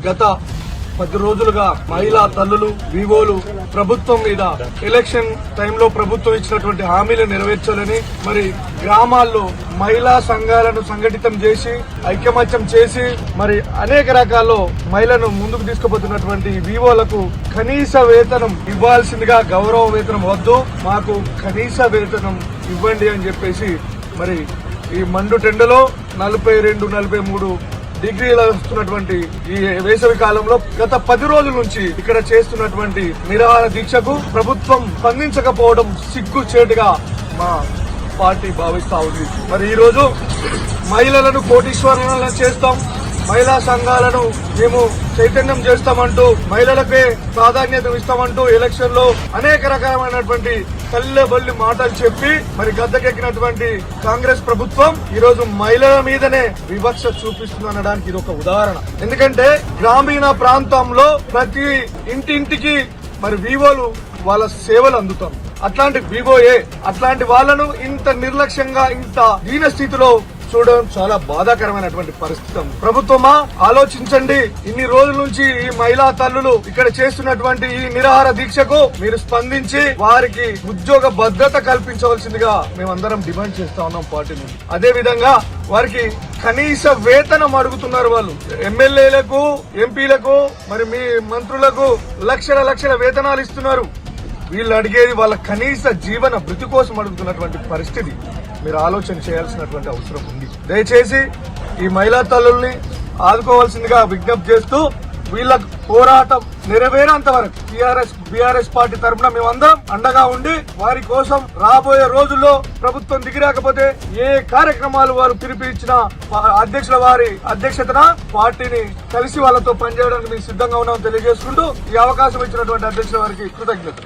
గత 10 రోజులుగా మహిళా తల్లులు వివోలు ప్రభుత్వం మీద ఎలక్షన్ టైంలో ప్రభుత్వం ఇచ్చినటువంటి హామీలు నెరవేర్చాలని మరి గ్రామాల్లో మహిళా సంఘాలను సంఘటితం చేసి ఐకమత్యం చేసి మరి అనేక రకాల్లో మహిళలను ముందుకు తీసుకుపోతున్నటువంటి వివోలకు కనీస వేతనం ఇవ్వాల్సిందిగా గౌరవ వేతనం వద్దు మాకు కనీస వేతనం ఇవ్వండి అని చెప్పేసి మరి ఈ మండు టెండలో 42-43 డిగ్రీలు వస్తున్నటువంటి ఈ వేసవి కాలంలో గత 10 రోజుల నుంచి ఇక్కడ చేస్తున్నటువంటి నిరాహార దీక్షకు ప్రభుత్వం స్పందించకపోవడం సిగ్గుచేటుగా మా పార్టీ భావిస్తా ఉంది. మరి ఈ రోజు మహిళలను కోటీశ్వరులను చేస్తాం, మహిళా సంఘాలను మేము చైతన్యం చేస్తామంటూ మహిళలకే ప్రాధాన్యత ఇస్తామంటూ ఎలక్షన్ లో అనేక రకమైనటువంటి కల్లెబల్లి మాటలు చెప్పి మరి గద్దెకెక్కినటువంటి కాంగ్రెస్ ప్రభుత్వం ఈ రోజు మహిళల మీదనే వివక్ష చూపిస్తుందనడానికి ఇది ఒక ఉదాహరణ. ఎందుకంటే గ్రామీణ ప్రాంతంలో ప్రతి ఇంటింటికి మరి వివోలు వాళ్ళ సేవలు అందుతాం. అట్లాంటి వివోఏ అట్లాంటి వాళ్ళను ఇంత నిర్లక్ష్యంగా ఇంత దీన స్థితిలో చూడడం చాలా బాధాకరమైనటువంటి పరిస్థితి. ప్రభుత్వమా ఆలోచించండి. ఇన్ని రోజుల నుంచి ఈ మహిళా తల్లులు ఇక్కడ చేస్తున్నటువంటి ఈ నిరాహార దీక్షకు మీరు స్పందించి వారికి ఉద్యోగ భద్రత కల్పించవలసిందిగా మేమందరం డిమాండ్ చేస్తా ఉన్నాం పార్టీ నుండి. అదే విధంగా వారికి కనీస వేతనం అడుగుతున్నారు. వాళ్ళు ఎమ్మెల్యేలకు ఎంపీలకు మరి మీ మంత్రులకు లక్షల వేతనాలు ఇస్తున్నారు. వీళ్ళు అడిగేది వాళ్ళ కనీస జీవన భృతి కోసం అడుగుతున్నటువంటి పరిస్థితి. మీరు ఆలోచన చేయాల్సినటువంటి అవసరం ఉంది. దయచేసి ఈ మహిళా తల్లుల్ని ఆదుకోవాల్సిందిగా విజ్ఞప్తి చేస్తూ వీళ్ళ పోరాటం నెరవేరేంత వరకు బీఆర్ఎస్ పార్టీ తరఫున మేమందరం అండగా ఉండి వారి కోసం రాబోయే రోజుల్లో ప్రభుత్వం దిగిరాకపోతే ఏ కార్యక్రమాలు వారు పిలిపించిన అధ్యక్షుల వారి అధ్యక్షతన పార్టీని కలిసి వాళ్ళతో పనిచేయడానికి మేము సిద్ధంగా ఉన్నామని తెలియజేసుకుంటూ ఈ అవకాశం ఇచ్చినటువంటి అధ్యక్షుల వారికి కృతజ్ఞతలు.